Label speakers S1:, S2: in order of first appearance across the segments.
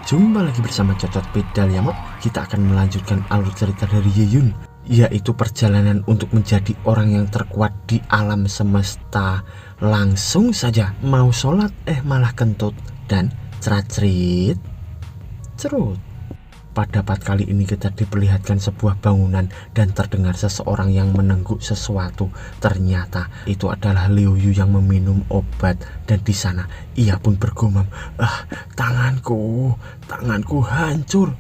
S1: Jumpa lagi bersama Cocot Pedal Yamot. Kita akan melanjutkan alur cerita dari Ye-Yun, yaitu perjalanan untuk menjadi orang yang terkuat di alam semesta. Langsung saja mau sholat malah kentut dan cerat-cerit cerut. Pada part kali ini kita diperlihatkan sebuah bangunan dan terdengar seseorang yang menengguk sesuatu. Ternyata itu adalah Liu Yu yang meminum obat, dan di sana ia pun bergumam, tanganku hancur.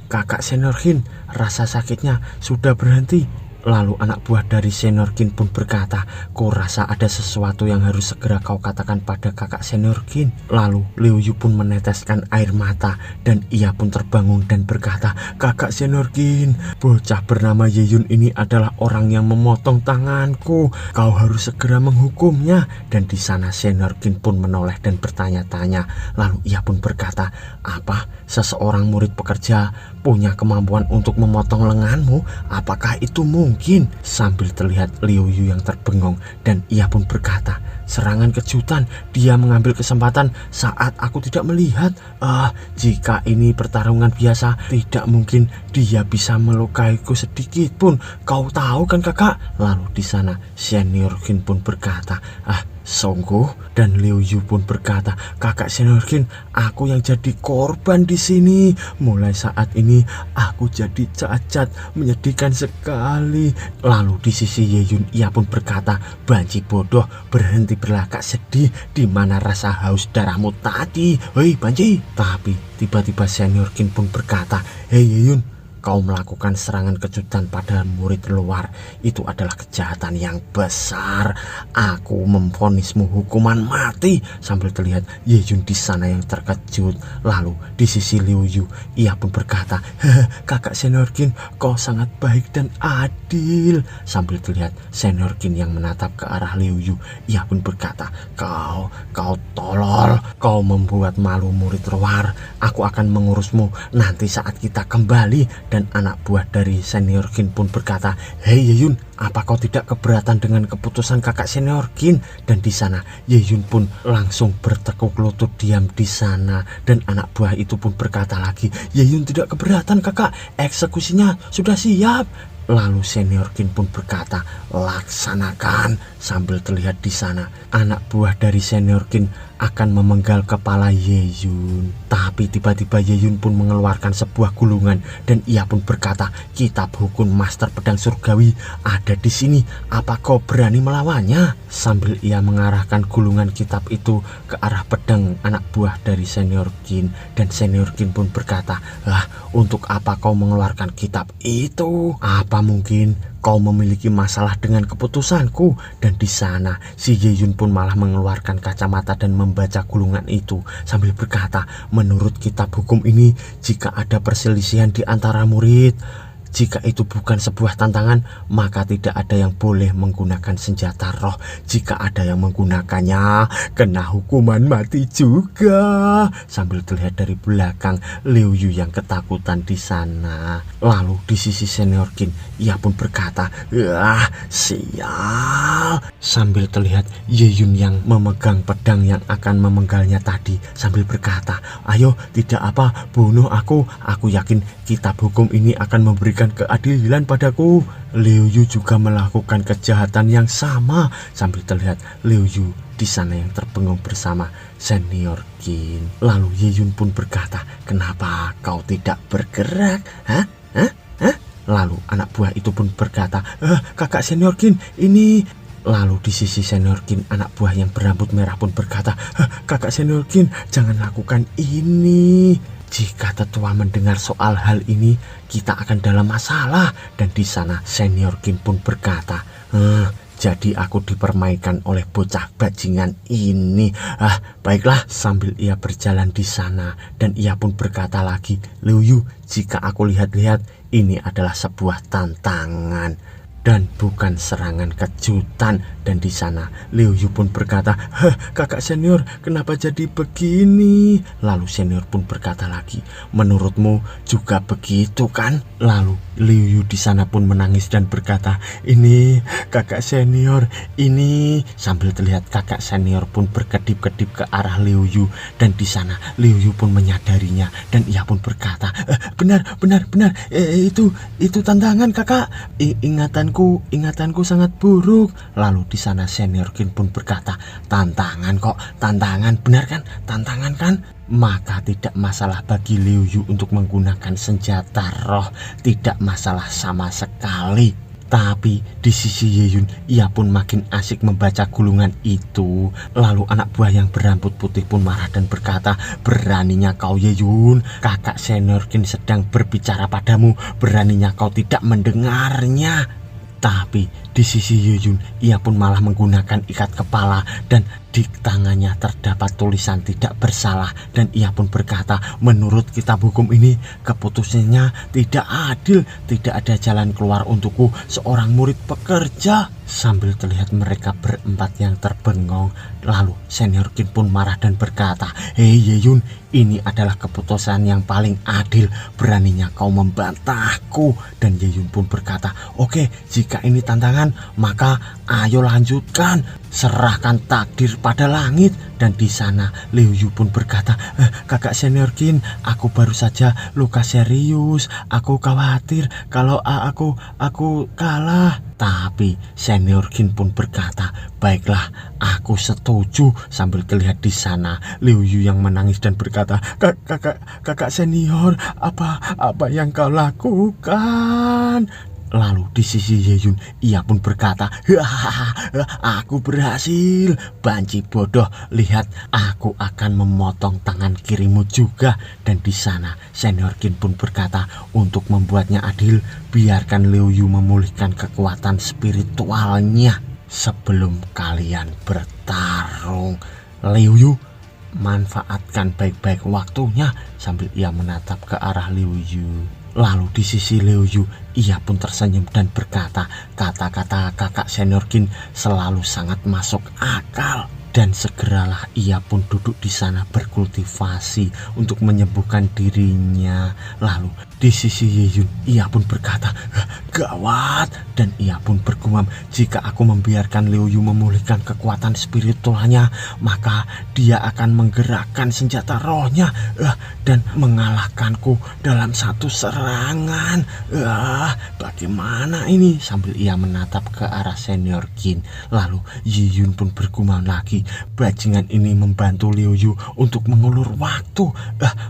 S1: Kakak Senior Qin, rasa sakitnya sudah berhenti. Lalu anak buah dari Senior Qin pun berkata, "Kurasa ada sesuatu yang harus segera kau katakan pada kakak Senior Qin." Lalu Liu Yu pun meneteskan air mata dan ia pun terbangun dan berkata, "Kakak Senior Qin, bocah bernama Ye-Yun ini adalah orang yang memotong tanganku. Kau harus segera menghukumnya." Dan di sana Senior Qin pun menoleh dan bertanya-tanya. Lalu ia pun berkata, "Apa seseorang murid pekerja punya kemampuan untuk memotong lenganmu? Apakah itu mungkin?" Sambil terlihat Liu Yu yang terbengong dan ia pun berkata, "Serangan kejutan, dia mengambil kesempatan saat aku tidak melihat. Jika ini pertarungan biasa, tidak mungkin dia bisa melukaiku sedikit pun. Kau tahu kan kakak?" Lalu di sana Senior Qin pun berkata, "Sungguh?" Dan Liu Yu pun berkata, "Kakak Senior Qin, aku yang jadi korban di sini. Mulai saat ini aku jadi cacat, menyedihkan sekali." Lalu di sisi Ye-Yun ia pun berkata, "Banci bodoh, berhenti berlagak sedih. Di mana rasa haus darahmu tadi? Hei Banci." Tapi tiba-tiba Senior Qin pun berkata, "Hei Ye-Yun, kau melakukan serangan kejutan pada murid luar. Itu adalah kejahatan yang besar. Aku memvonismu hukuman mati." Sambil terlihat Ye-Yun di sana yang terkejut. Lalu di sisi Liu Yu ia pun berkata, "Kakak Senior Qin, kau sangat baik dan adil." Sambil terlihat Senior Qin yang menatap ke arah Liu Yu, ia pun berkata, Kau tolol, kau membuat malu murid luar. Aku akan mengurusmu nanti saat kita kembali." Dan anak buah dari Senior Qin pun berkata, "Hei Ye-Yun, apa kau tidak keberatan dengan keputusan kakak Senior Qin?" Dan di sana Ye-Yun pun langsung bertekuk lutut diam di sana. Dan anak buah itu pun berkata lagi, "Ye-Yun tidak keberatan kakak, eksekusinya sudah siap." Lalu Senior Qin pun berkata, "Laksanakan." Sambil terlihat di sana anak buah dari Senior Qin akan memenggal kepala Ye-Yun. Tapi tiba-tiba Ye-Yun pun mengeluarkan sebuah gulungan dan ia pun berkata, "Kitab hukum Master Pedang Surgawi ada di sini. Apa kau berani melawannya?" Sambil ia mengarahkan gulungan kitab itu ke arah pedang anak buah dari Senior Qin. Dan Senior Qin pun berkata, "Untuk apa kau mengeluarkan kitab itu? Apa mungkin kau memiliki masalah dengan keputusanku?" Dan di sana si Ye-Yun pun malah mengeluarkan kacamata dan membaca gulungan itu sambil berkata, "Menurut kitab hukum ini, jika ada perselisihan di antara murid, jika itu bukan sebuah tantangan, maka tidak ada yang boleh menggunakan senjata roh. Jika ada yang menggunakannya, kena hukuman mati juga." Sambil terlihat dari belakang Liu Yu yang ketakutan di sana. Lalu di sisi Senior Qin ia pun berkata, "Sial." Sambil terlihat Ye-Yun yang memegang pedang yang akan memenggalnya tadi sambil berkata, "Ayo, tidak apa, bunuh aku. Aku yakin kitab hukum ini akan memberikan keadilan padaku." Liu Yu juga melakukan kejahatan yang sama. Sambil terlihat Liu Yu di sana yang terbengong bersama Senior Qin. Lalu Ye-Yun pun berkata, "Kenapa kau tidak bergerak? Lalu anak buah itu pun berkata, "Kakak Senior Qin, ini..." Lalu di sisi Senior Qin anak buah yang berambut merah pun berkata, "Kakak Senior Qin, jangan lakukan ini. Jika tetua mendengar soal hal ini, kita akan dalam masalah." Dan di sana Senior Qin pun berkata, "Jadi aku dipermainkan oleh bocah bajingan ini. Baiklah." Sambil ia berjalan di sana dan ia pun berkata lagi, "Liu Yu, jika aku lihat-lihat, ini adalah sebuah tantangan." dan bukan serangan kejutan. Dan di sana Liu Yu pun berkata, kakak senior, kenapa jadi begini? Lalu senior pun berkata lagi, menurutmu juga begitu kan? Lalu Liu Yu di sana pun menangis dan berkata, ini kakak senior, ini. Sambil terlihat kakak senior pun berkedip-kedip ke arah Liu Yu. Dan di sana Liu Yu pun menyadarinya dan ia pun berkata, benar, itu tantangan kakak. Ingatanku sangat buruk. Lalu di sana senior Kin pun berkata, tantangan kok, tantangan, benar kan, tantangan kan? Maka tidak masalah bagi Liu Yu untuk menggunakan senjata roh, tidak masalah sama sekali. Tapi di sisi Ye Yun, ia pun makin asik membaca gulungan itu. Lalu anak buah yang berambut putih pun marah dan berkata, beraninya kau Ye Yun, kakak senior Kin sedang berbicara padamu, beraninya kau tidak mendengarnya. Tapi di sisi Ye Yun, ia pun malah menggunakan ikat kepala dan di tangannya terdapat tulisan tidak bersalah. Dan ia pun berkata, menurut kitab hukum ini, keputusannya tidak adil, tidak ada jalan keluar untukku, seorang murid pekerja. Sambil terlihat mereka berempat yang terbengong. Lalu senior Kin pun marah dan berkata, hei Ye Yun, ini adalah keputusan yang paling adil, beraninya kau membantahku. Dan Ye Yun pun berkata, oke, jika ini tantangan, maka ayo lanjutkan, serahkan takdir pada langit. Dan di sana Liu Yu pun berkata, kakak senior Kin, aku baru saja luka serius, aku khawatir kalau aku kalah. Tapi senior Kin pun berkata, baiklah, aku setuju. Sambil terlihat di sana Liu Yu yang menangis dan berkata, kakak senior, apa yang kau lakukan? Lalu di sisi Ye Yun, ia pun berkata, aku berhasil. Banci bodoh, lihat, aku akan memotong tangan kirimu juga. Dan di sana senior Kin pun berkata, untuk membuatnya adil, biarkan Liu Yu memulihkan kekuatan spiritualnya sebelum kalian bertarung. Liu Yu, manfaatkan baik-baik waktunya. Sambil ia menatap ke arah Liu Yu. Lalu di sisi Liu Yu, ia pun tersenyum dan berkata, kata-kata kakak senior Kin selalu sangat masuk akal. Dan segeralah ia pun duduk di sana berkultivasi untuk menyembuhkan dirinya. Lalu di sisi Ye Yun, ia pun berkata, gawat. Dan ia pun bergumam, jika aku membiarkan Liu Yu memulihkan kekuatan spiritualnya, maka dia akan menggerakkan senjata rohnya dan mengalahkanku dalam satu serangan. Bagaimana ini? Sambil ia menatap ke arah senior Kin. Lalu Ye Yun pun bergumam lagi, bajingan ini membantu Liu Yu untuk mengulur waktu.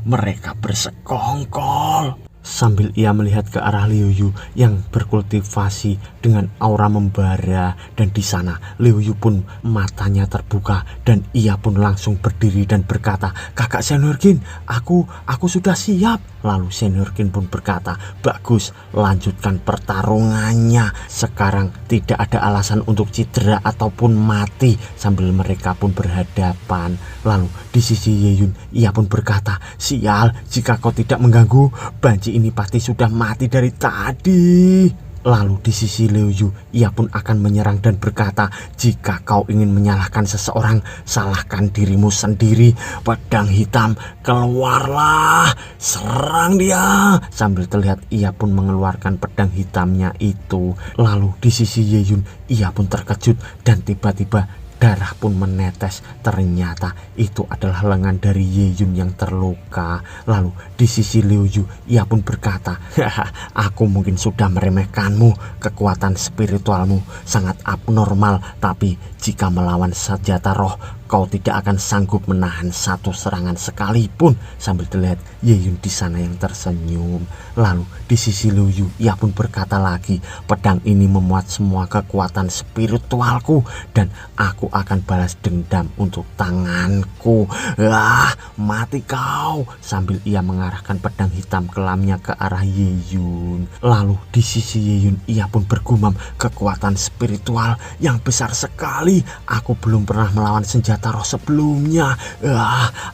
S1: Mereka bersekongkol. Sambil ia melihat ke arah Liu Yu yang berkultivasi dengan aura membara. Dan di sana Liu Yu pun matanya terbuka dan ia pun langsung berdiri dan berkata, kakak senior Kin, aku sudah siap. Lalu senior Kin pun berkata, bagus, lanjutkan pertarungannya. Sekarang tidak ada alasan untuk cedera ataupun mati. Sambil mereka pun berhadapan. Lalu di sisi Ye Yun, ia pun berkata, sial, jika kau tidak mengganggu, banci ini pasti sudah mati dari tadi. Lalu di sisi Liu Yu, ia pun akan menyerang dan berkata, jika kau ingin menyalahkan seseorang, salahkan dirimu sendiri. Pedang hitam, keluarlah, serang dia. Sambil terlihat ia pun mengeluarkan pedang hitamnya itu. Lalu di sisi Ye Yun, ia pun terkejut dan tiba-tiba darah pun menetes. Ternyata itu adalah lengan dari Ye Yun yang terluka. Lalu di sisi Liu Yu, ia pun berkata, aku mungkin sudah meremehkanmu. Kekuatan spiritualmu sangat abnormal, tapi jika melawan senjata roh, kau tidak akan sanggup menahan satu serangan sekalipun. Sambil terlihat Ye Yun di sana yang tersenyum. Lalu di sisi Liu Yu, ia pun berkata lagi, pedang ini memuat semua kekuatan spiritualku dan aku akan balas dendam untuk tanganku. Mati kau. Sambil ia mengarahkan pedang hitam kelamnya ke arah Ye Yun. Lalu di sisi Ye Yun, ia pun bergumam, kekuatan spiritual yang besar sekali. Aku belum pernah melawan senjata senjata roh sebelumnya.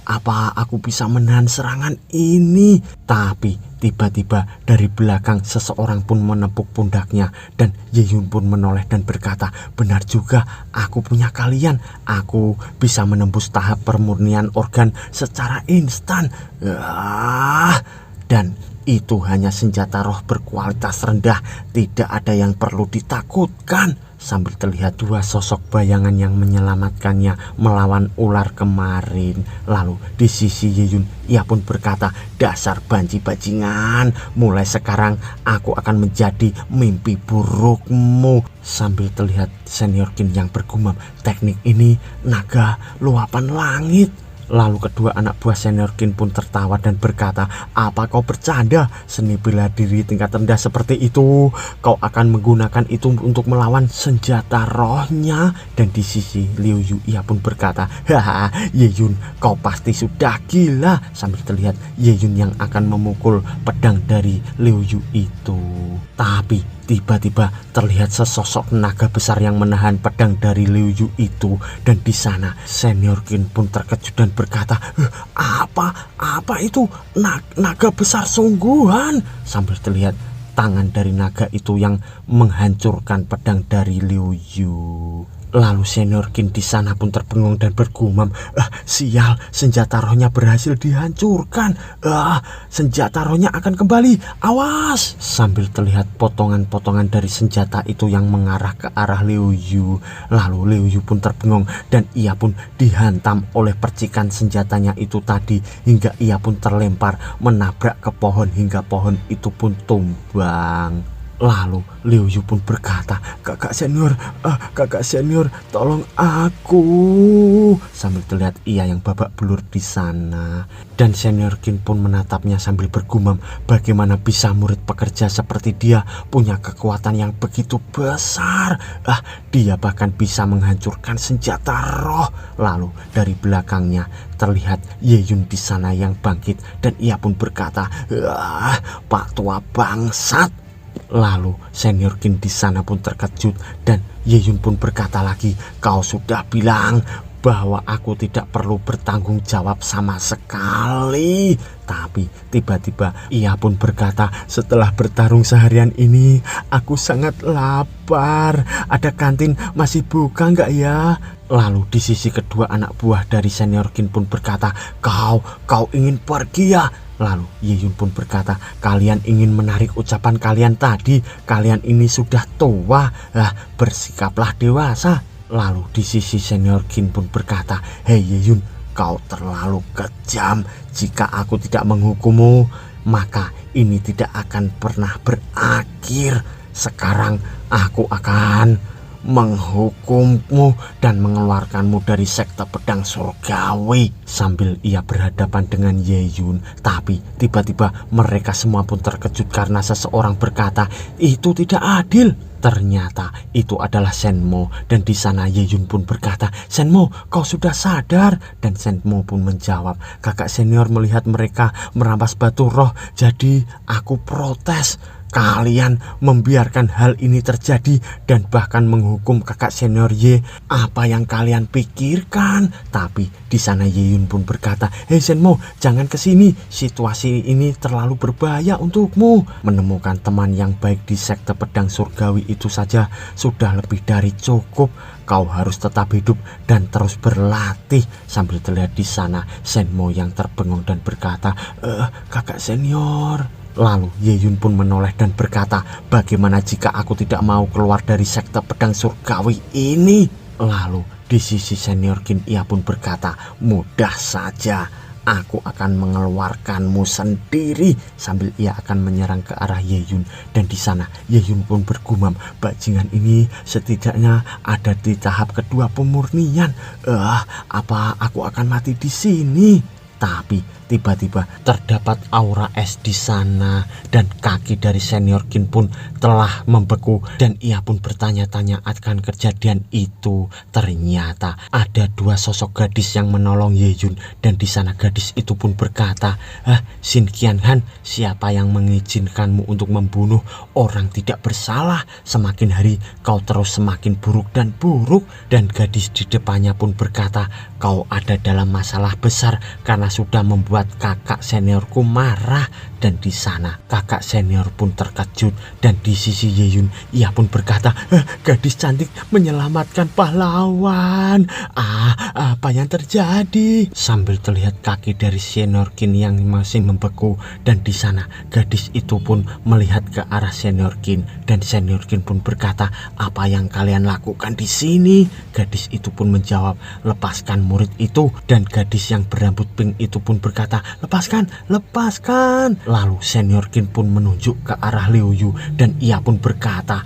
S1: Apa aku bisa menahan serangan ini? Tapi tiba-tiba dari belakang seseorang pun menepuk pundaknya dan Ye-Yun pun menoleh dan berkata, benar juga, aku punya kalian. Aku bisa menembus tahap permurnian organ secara instan. Dan itu hanya senjata roh berkualitas rendah, tidak ada yang perlu ditakutkan. Sambil terlihat dua sosok bayangan yang menyelamatkannya melawan ular kemarin. Lalu di sisi Ye-Yun, ia pun berkata, dasar banci bajingan, mulai sekarang aku akan menjadi mimpi burukmu. Sambil terlihat senior Qin yang bergumam, teknik ini naga luapan langit. Lalu kedua anak buah senior Qin pun tertawa dan berkata, apa kau bercanda? Seni bela diri tingkat rendah seperti itu, kau akan menggunakan itu untuk melawan senjata rohnya? Dan di sisi Liu Yu, ia pun berkata, haha, Ye-Yun, kau pasti sudah gila. Sambil terlihat Ye-Yun yang akan memukul pedang dari Liu Yu itu. Tapi tiba-tiba terlihat sesosok naga besar yang menahan pedang dari Liu Yu itu. Dan di sana senior Qin pun terkejut dan berkata, apa itu? Naga besar sungguhan. Sambil terlihat tangan dari naga itu yang menghancurkan pedang dari Liu Yu. Lalu senior Qin di sana pun terbengong dan bergumam, sial, senjata rohnya berhasil dihancurkan. Senjata rohnya akan kembali, awas. Sambil terlihat potongan-potongan dari senjata itu yang mengarah ke arah Liu Yu. Lalu Liu Yu pun terbengong dan ia pun dihantam oleh percikan senjatanya itu tadi, hingga ia pun terlempar menabrak ke pohon hingga pohon itu pun tumbang. Lalu Liu Yu pun berkata, kakak senior, tolong aku. Sambil terlihat ia yang babak belur di sana. Dan senior Qin pun menatapnya sambil bergumam, bagaimana bisa murid pekerja seperti dia punya kekuatan yang begitu besar. Dia bahkan bisa menghancurkan senjata roh. Lalu dari belakangnya terlihat Ye-Yun di sana yang bangkit dan ia pun berkata, Pak tua bangsat. Lalu senior Qin di sana pun terkejut dan Ye-Yun pun berkata lagi, kau sudah bilang bahwa aku tidak perlu bertanggung jawab sama sekali. Tapi tiba-tiba ia pun berkata, setelah bertarung seharian ini aku sangat lapar. Ada kantin masih buka nggak ya? Lalu di sisi kedua anak buah dari senior Qin pun berkata, kau ingin pergi ya? Lalu Ye-Yun pun berkata, kalian ingin menarik ucapan kalian tadi, kalian ini sudah tua, bersikaplah dewasa. Lalu di sisi senior Qin pun berkata, hei Ye-Yun, kau terlalu kejam. Jika aku tidak menghukummu, maka ini tidak akan pernah berakhir. Sekarang aku akan menghukummu dan mengeluarkanmu dari sekte pedang surgawi. Sambil ia berhadapan dengan Ye-Yun, tapi tiba-tiba mereka semua pun terkejut karena seseorang berkata, itu tidak adil. Ternyata itu adalah Shenmo. Dan di sana Ye-Yun pun berkata, Shenmo, kau sudah sadar? Dan Shenmo pun menjawab, kakak senior melihat mereka merampas batu roh, jadi aku protes. Kalian membiarkan hal ini terjadi dan bahkan menghukum kakak senior Ye. Apa yang kalian pikirkan? Tapi di sana Ye-Yun pun berkata, hei Shenmo, jangan kesini. Situasi ini terlalu berbahaya untukmu. Menemukan teman yang baik di sekte pedang surgawi itu saja sudah lebih dari cukup. Kau harus tetap hidup dan terus berlatih. Sambil terlihat di sana Shenmo yang terbengong dan berkata, kakak senior. Lalu Ye-Yun pun menoleh dan berkata, bagaimana jika aku tidak mau keluar dari sekte pedang surgawi ini? Lalu di sisi senior Qin ia pun berkata, mudah saja, aku akan mengeluarkanmu sendiri. Sambil ia akan menyerang ke arah Ye-Yun. Dan di sana Ye-Yun pun bergumam, bajingan ini setidaknya ada di tahap kedua pemurnian. Apa aku akan mati di sini? Tapi tiba-tiba terdapat aura es di sana dan kaki dari senior Qin pun telah membeku dan ia pun bertanya-tanya akan kejadian itu. Ternyata ada dua sosok gadis yang menolong Ye Yun dan di sana gadis itu pun berkata, Shin Qianhan, siapa yang mengizinkanmu untuk membunuh orang tidak bersalah? Semakin hari kau terus semakin buruk dan buruk. Dan gadis di depannya pun berkata, kau ada dalam masalah besar karena sudah membuat kakak seniorku marah. Dan di sana kakak senior pun terkejut dan di sisi Ye Yun ia pun berkata, gadis cantik menyelamatkan pahlawan. Apa yang terjadi? Sambil terlihat kaki dari senior Qin yang masih membeku dan di sana gadis itu pun melihat ke arah senior Qin dan senior Qin pun berkata, apa yang kalian lakukan di sini? Gadis itu pun menjawab, lepaskan murid itu. Dan gadis yang berambut pink itu pun berkata, lepaskan, lepaskan. Lalu senior Qin pun menunjuk ke arah Liu Yu dan ia pun berkata,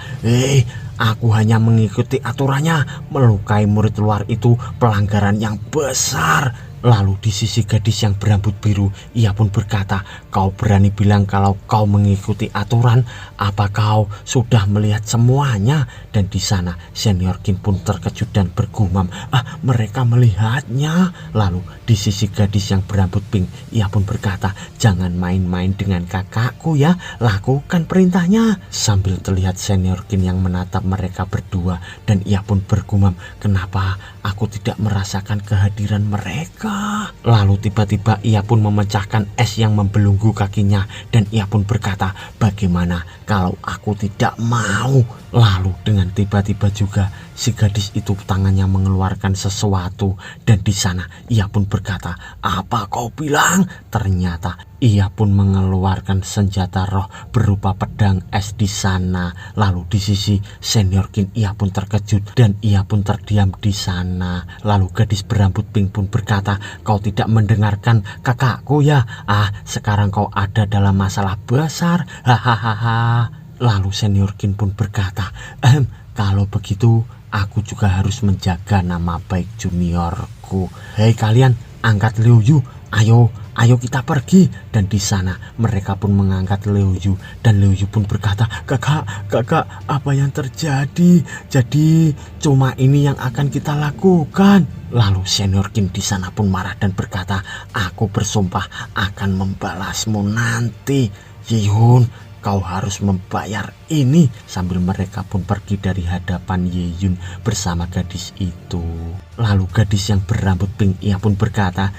S1: aku hanya mengikuti aturannya. Melukai murid luar itu pelanggaran yang besar. Lalu di sisi gadis yang berambut biru ia pun berkata, kau berani bilang kalau kau mengikuti aturan? Apa kau sudah melihat semuanya? Dan di sana senior Qin pun terkejut dan bergumam, mereka melihatnya. Lalu di sisi gadis yang berambut pink ia pun berkata, jangan main-main dengan kakakku ya, lakukan perintahnya. Sambil terlihat senior Qin yang menatap mereka berdua dan ia pun bergumam, kenapa aku tidak merasakan kehadiran mereka? Lalu tiba-tiba ia pun memecahkan es yang membelenggu kakinya dan ia pun berkata, bagaimana kalau aku tidak mau? Lalu dengan tiba-tiba juga si gadis itu tangannya mengeluarkan sesuatu dan di sana ia pun berkata, apa kau bilang? Ternyata ia pun mengeluarkan senjata roh berupa pedang es di sana. Lalu di sisi senior Qin ia pun terkejut dan ia pun terdiam di sana. Lalu gadis berambut pink pun berkata, kau tidak mendengarkan kakakku ya? Sekarang kau ada dalam masalah besar. Hahaha. Lalu senior Qin pun berkata, kalau begitu aku juga harus menjaga nama baik juniorku. Hei kalian, angkat Liu Yu, ayo kita pergi. Dan di sana mereka pun mengangkat Liu Yu dan Liu Yu pun berkata, kakak, apa yang terjadi? Jadi cuma ini yang akan kita lakukan. Lalu senior Qin di sana pun marah dan berkata, aku bersumpah akan membalasmu nanti. Ye Yun, kau harus membayar ini. Sambil mereka pun pergi dari hadapan Ye Yun bersama gadis itu. Lalu gadis yang berambut pink ia pun berkata,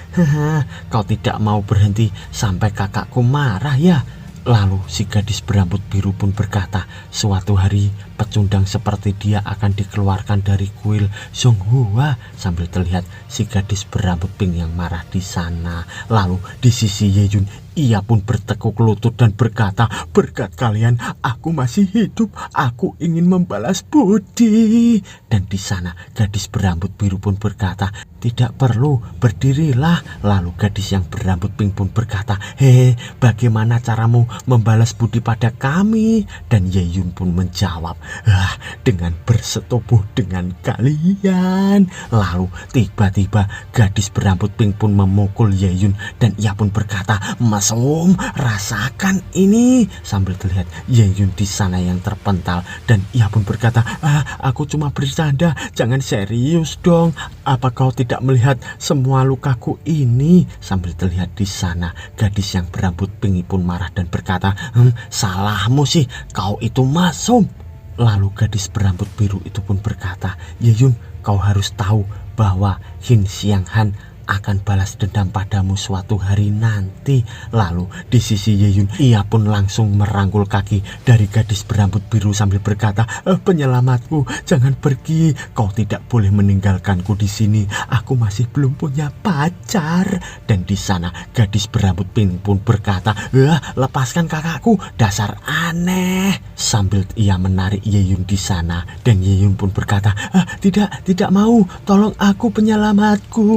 S1: kau tidak mau berhenti sampai kakakku marah ya? Lalu si gadis berambut biru pun berkata, suatu hari pecundang seperti dia akan dikeluarkan dari kuil Zonghua. Sambil terlihat si gadis berambut pink yang marah di sana. Lalu di sisi Ye Yun ia pun bertekuk lutut dan berkata, berkat kalian aku masih hidup, aku ingin membalas budi. Dan di sana gadis berambut biru pun berkata, tidak perlu, berdirilah. Lalu gadis yang berambut pink pun berkata, bagaimana caramu membalas budi pada kami? Dan Ye Yun pun menjawab, dengan bersetubuh dengan kalian. Lalu tiba-tiba gadis berambut pink pun memukul Ye Yun dan ia pun berkata, Masum, rasakan ini. Sambil terlihat Ye Yun di sana yang terpental dan ia pun berkata, aku cuma bercanda, jangan serius dong. Apa kau tidak melihat semua lukaku ini? Sambil terlihat di sana gadis yang berambut pink pun marah dan berkata, salahmu sih, kau itu Masum. Lalu gadis berambut biru itu pun berkata, Ye Yun, kau harus tahu bahwa Hin Xianghan akan balas dendam padamu suatu hari nanti. Lalu di sisi Ye Yun ia pun langsung merangkul kaki dari gadis berambut biru sambil berkata, penyelamatku, jangan pergi, kau tidak boleh meninggalkanku di sini, aku masih belum punya pacar. Dan di sana gadis berambut pink pun berkata, lepaskan kakakku, dasar aneh. Sambil ia menarik Ye Yun di sana dan Ye Yun pun berkata, tidak mau, tolong aku penyelamatku.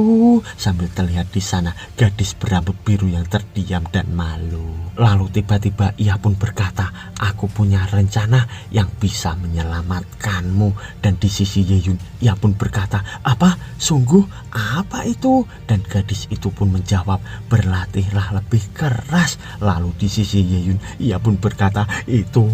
S1: Sambil terlihat di sana gadis berambut biru yang terdiam dan malu. Lalu tiba-tiba ia pun berkata, aku punya rencana yang bisa menyelamatkanmu. Dan di sisi Ye-Yun ia pun berkata, apa? Sungguh? Apa itu? Dan gadis itu pun menjawab, berlatihlah lebih keras. Lalu di sisi Ye-Yun ia pun berkata, itu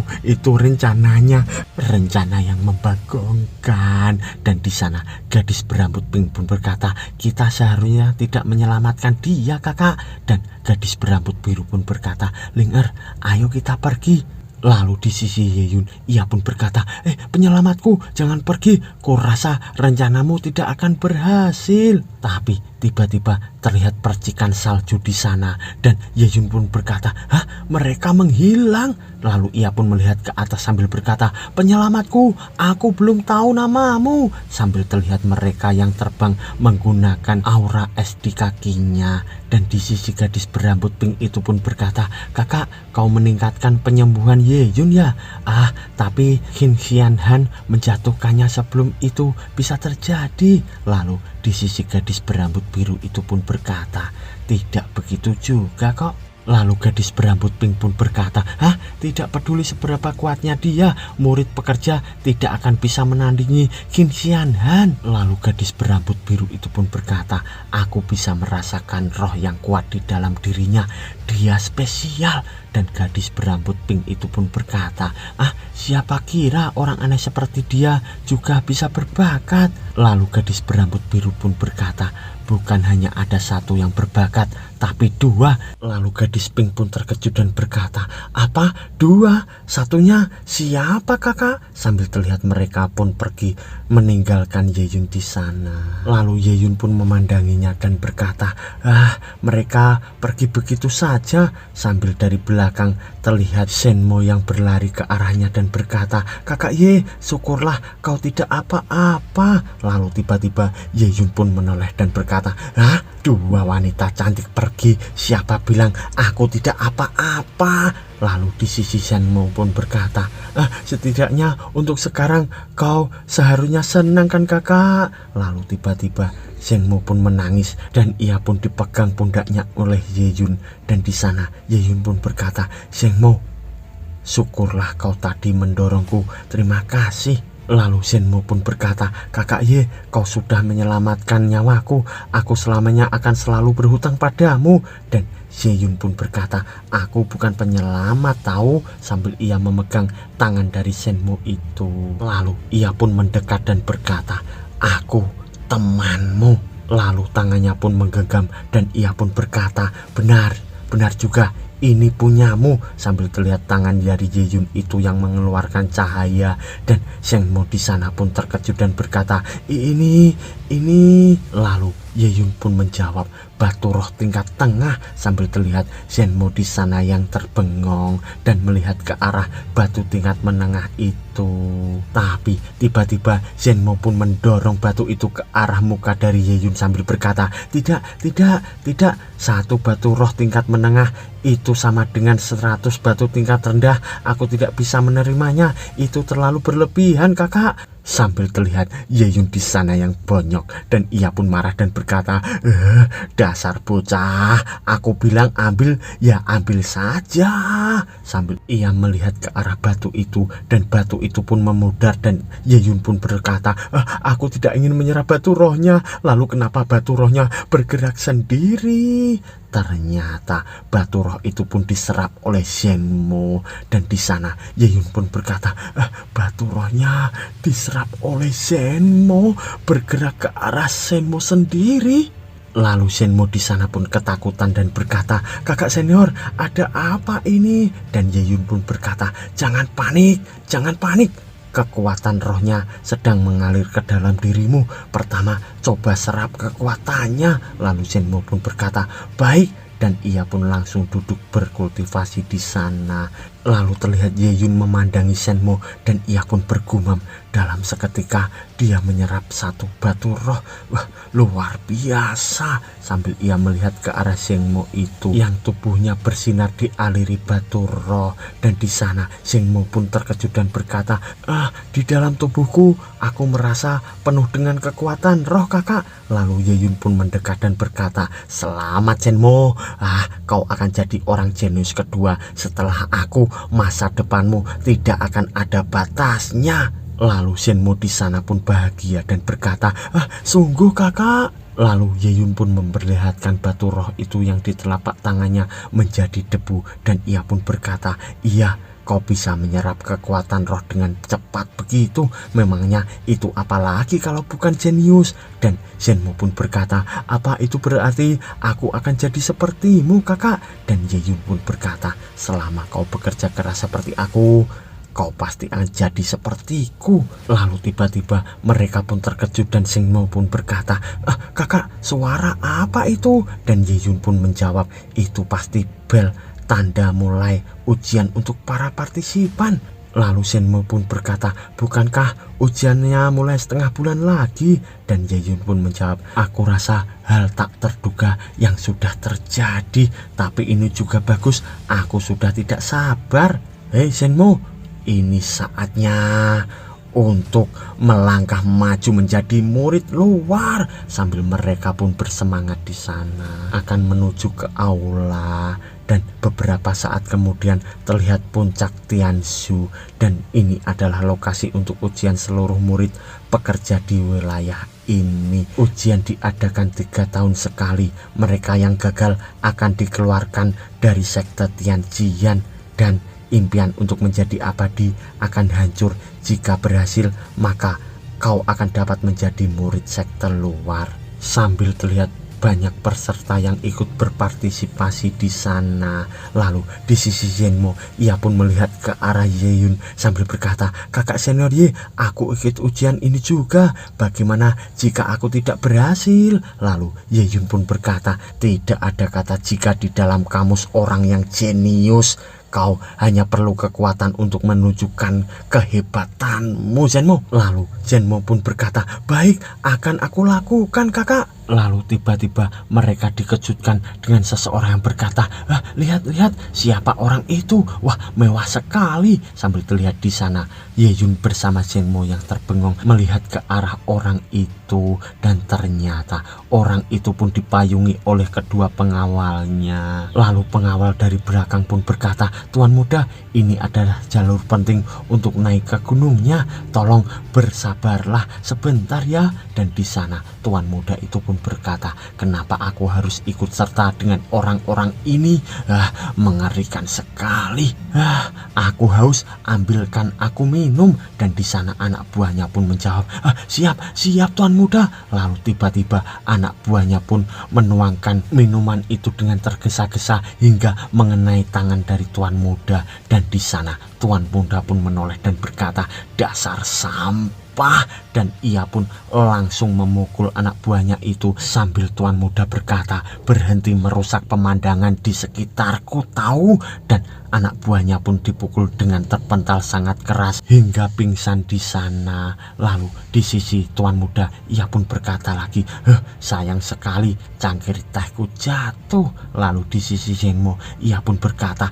S1: rencananya, rencana yang membagongkan. Dan di sana gadis berambut pink pun berkata, kita seharusnya tidak menyelamatkan dia kakak. Dan gadis berambut biru pun berkata, Ling-er, ayo kita pergi. Lalu di sisi Ye-Yun ia pun berkata, penyelamatku, jangan pergi, kurasa rencanamu tidak akan berhasil. Tapi tiba-tiba terlihat percikan salju di sana dan Ye-Yun pun berkata, hah, mereka menghilang. Lalu ia pun melihat ke atas sambil berkata, penyelamatku, aku belum tahu namamu. Sambil terlihat mereka yang terbang menggunakan aura es di kakinya. Dan di sisi gadis berambut pink itu pun berkata, kakak, kau meningkatkan penyembuhan Ye-Yun ya? Tapi Qin Xianhan menjatuhkannya sebelum itu bisa terjadi. Lalu di sisi gadis berambut biru itu pun berkata, tidak begitu juga kok. Lalu gadis berambut pink pun berkata, tidak peduli seberapa kuatnya dia, murid pekerja tidak akan bisa menandingi Qin Xianhan. Lalu gadis berambut biru itu pun berkata, aku bisa merasakan roh yang kuat di dalam dirinya, dia spesial. Dan gadis berambut pink itu pun berkata, siapa kira orang aneh seperti dia juga bisa berbakat. Lalu gadis berambut biru pun berkata, bukan hanya ada satu yang berbakat, tapi dua. Lalu gadis pink pun terkejut dan berkata, apa? Dua? Satunya siapa kakak? Sambil terlihat mereka pun pergi meninggalkan Ye-Yun di sana. Lalu Ye-Yun pun memandanginya dan berkata, mereka pergi begitu saja. Sambil dari belakang terlihat Shenmo yang berlari ke arahnya dan berkata, kakak Ye, syukurlah kau tidak apa-apa. Lalu tiba-tiba Ye-Yun pun menoleh dan berkata, dua wanita cantik pergi, siapa bilang aku tidak apa-apa? Lalu di sisi Shenmo pun berkata, setidaknya untuk sekarang kau seharusnya senang kan kakak? Lalu tiba-tiba Shenmo pun menangis dan ia pun dipegang pundaknya oleh Ye-Yun. Dan di sana Ye-Yun pun berkata, Shenmo, syukurlah kau tadi mendorongku, terima kasih. Lalu Shenmo pun berkata, kakak Ye, kau sudah menyelamatkan nyawaku, aku selamanya akan selalu berhutang padamu. Dan Ye-Yun pun berkata, aku bukan penyelamat tahu, sambil ia memegang tangan dari Shenmo itu. Lalu ia pun mendekat dan berkata, aku temanmu. Lalu tangannya pun menggenggam dan ia pun berkata, benar juga, ini punyamu. Sambil terlihat tangan dari Ye-Yun itu yang mengeluarkan cahaya. Dan Shenmo di sana pun terkejut dan berkata, ini. Lalu Ye-Yun pun menjawab, batu roh tingkat tengah. Sambil terlihat Shenmo di sana yang terbengong dan melihat ke arah batu tingkat menengah itu. Tapi tiba-tiba Shenmo pun mendorong batu itu ke arah muka dari Ye-Yun sambil berkata, tidak, satu batu roh tingkat menengah itu sama dengan 100 batu tingkat rendah. Aku tidak bisa menerimanya, itu terlalu berlebihan kakak. Sambil terlihat Ye-Yun di sana yang bonyok dan ia pun marah dan berkata, dasar bocah, aku bilang ambil, ya ambil saja. Sambil ia melihat ke arah batu itu dan batu itu pun memudar dan Ye-Yun pun berkata, aku tidak ingin menyerah batu rohnya. Lalu kenapa batu rohnya bergerak sendiri? Ternyata batu roh itu pun diserap oleh Shenmo. Dan di sana Ye-Yun pun berkata, batu rohnya diserap oleh Shenmo, bergerak ke arah Shenmo sendiri. Lalu Shenmo di sana pun ketakutan dan berkata, kakak senior, ada apa ini? Dan Ye-Yun pun berkata, jangan panik. Kekuatan rohnya sedang mengalir ke dalam dirimu. Pertama, coba serap kekuatannya. Lalu Shenmo pun berkata, baik. Dan ia pun langsung duduk berkultivasi di sana. Lalu terlihat Ye Yun memandangi Shenmo dan ia pun bergumam. Dalam seketika dia menyerap satu batu roh. Wah, luar biasa. Sambil ia melihat ke arah Shenmo itu yang tubuhnya bersinar dialiri batu roh. Dan di sana Shenmo pun terkejut dan berkata, di dalam tubuhku aku merasa penuh dengan kekuatan roh kakak. Lalu Ye Yun pun mendekat dan berkata, selamat Shenmo. Kau akan jadi orang jenius kedua setelah aku. Masa depanmu tidak akan ada batasnya. Lalu Shenmo di sana pun bahagia dan berkata, sungguh kakak. Lalu Ye Yun pun memperlihatkan batu roh itu yang di telapak tangannya menjadi debu. Dan ia pun berkata, iya, kau bisa menyerap kekuatan roh dengan cepat begitu. Memangnya itu apalagi kalau bukan jenius. Dan Shenmo pun berkata, apa itu berarti aku akan jadi sepertimu kakak? Dan Ye Yun pun berkata, selama kau bekerja keras seperti aku, kau pasti akan jadi sepertiku. Lalu tiba-tiba mereka pun terkejut dan Shenmo pun berkata, kakak, suara apa itu? Dan Ye Yun pun menjawab, itu pasti bel, tanda mulai ujian untuk para partisipan. Lalu Shenmo pun berkata, bukankah ujiannya mulai setengah bulan lagi? Dan Ye Yun pun menjawab, aku rasa hal tak terduga yang sudah terjadi. Tapi ini juga bagus, aku sudah tidak sabar. Hei Shenmo, ini saatnya untuk melangkah maju menjadi murid luar. Sambil mereka pun bersemangat di sana akan menuju ke aula. Dan beberapa saat kemudian terlihat puncak Tianshu. Dan ini adalah lokasi untuk ujian seluruh murid pekerja di wilayah ini. Ujian diadakan 3 tahun sekali. Mereka yang gagal akan dikeluarkan dari sekte Tianjian. Dan impian untuk menjadi abadi akan hancur. Jika berhasil, maka kau akan dapat menjadi murid sekte luar. Sambil terlihat banyak peserta yang ikut berpartisipasi di sana. Lalu di sisi Shenmo, ia pun melihat ke arah Ye Yun sambil berkata, kakak senior Ye, aku ikut ujian ini juga. Bagaimana jika aku tidak berhasil? Lalu Ye Yun pun berkata, tidak ada kata jika di dalam kamus orang yang jenius. Kau hanya perlu kekuatan untuk menunjukkan kehebatanmu, Shenmo. Lalu Shenmo pun berkata, baik, akan aku lakukan kakak. Lalu tiba-tiba mereka dikejutkan dengan seseorang yang berkata, lihat siapa orang itu? Wah, mewah sekali. Sambil terlihat di sana Ye Yun bersama Shenmo yang terbengong melihat ke arah orang itu. Dan ternyata orang itu pun dipayungi oleh kedua pengawalnya. Lalu pengawal dari belakang pun berkata, tuan muda, ini adalah jalur penting untuk naik ke gunungnya. Tolong bersabarlah sebentar ya. Dan di sana tuan muda itu pun berkata, kenapa aku harus ikut serta dengan orang-orang ini? Mengerikan sekali. Aku haus, ambilkan aku minum. Dan di sana anak buahnya pun menjawab, siap tuan muda. Lalu tiba-tiba anak buahnya pun menuangkan minuman itu dengan tergesa-gesa hingga mengenai tangan dari tuan muda. Dan di sana tuan muda pun menoleh dan berkata, dasar sampah. Dan ia pun langsung memukul anak buahnya itu sambil tuan muda berkata, berhenti merusak pemandangan di sekitarku tahu. Dan anak buahnya pun dipukul dengan terpental sangat keras hingga pingsan di sana. Lalu di sisi tuan muda ia pun berkata lagi, sayang sekali cangkir tehku jatuh. Lalu di sisi Shenmo ia pun berkata,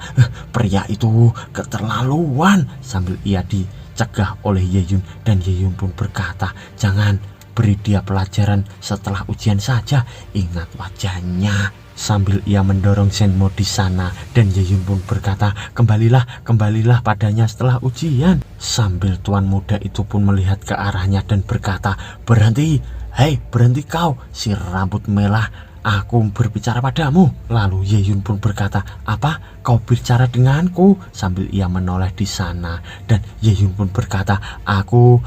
S1: pria itu keterlaluan. Sambil ia dicegah oleh Ye Yun. Dan Ye Yun pun berkata, jangan, beri dia pelajaran setelah ujian saja. Ingat wajahnya. Sambil ia mendorong Shenmo di sana. Dan Ye Yun pun berkata, kembalilah padanya setelah ujian. Sambil tuan muda itu pun melihat ke arahnya dan berkata, berhenti, hei berhenti kau si rambut merah, aku berbicara padamu. Lalu Ye Yun pun berkata, apa kau bicara denganku? Sambil ia menoleh di sana. Dan Ye Yun pun berkata, aku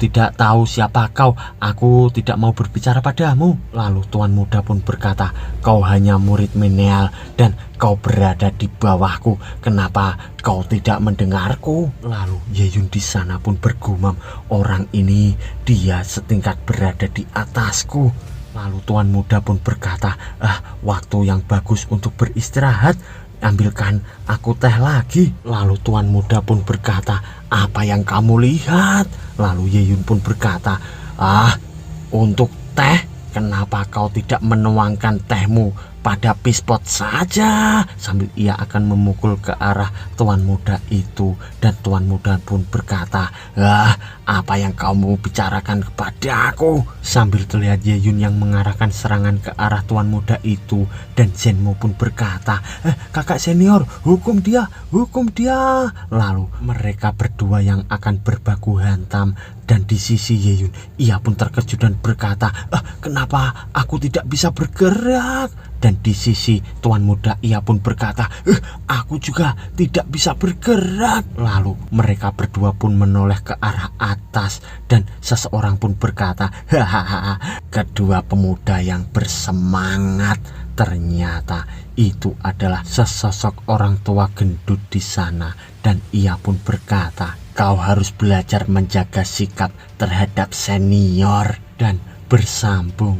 S1: tidak tahu siapa kau, aku tidak mau berbicara padamu. Lalu tuan muda pun berkata, kau hanya murid Mineal dan kau berada di bawahku, kenapa kau tidak mendengarku? Lalu Ye Yun di sana pun bergumam, orang ini dia setingkat berada di atasku. Lalu tuan muda pun berkata, waktu yang bagus untuk beristirahat. Ambilkan aku teh lagi. Lalu tuan muda pun berkata, apa yang kamu lihat? Lalu Ye Yun pun berkata, untuk teh, kenapa kau tidak menuangkan tehmu pada pispot saja? Sambil ia akan memukul ke arah tuan muda itu. Dan tuan muda pun berkata, apa yang kamu bicarakan kepada aku? Sambil terlihat Ye Yun yang mengarahkan serangan ke arah tuan muda itu. Dan Zhenmo pun berkata, kakak senior, hukum dia, hukum dia. Lalu mereka berdua yang akan berbaku hantam. Dan di sisi Ye Yun, ia pun terkejut dan berkata, kenapa aku tidak bisa bergerak? Dan di sisi tuan muda ia pun berkata, aku juga tidak bisa bergerak. Lalu mereka berdua pun menoleh ke arah atas. Dan seseorang pun berkata, kedua pemuda yang bersemangat. Ternyata itu adalah sesosok orang tua gendut di sana. Dan ia pun berkata, kau harus belajar menjaga sikap terhadap senior. Dan bersambung.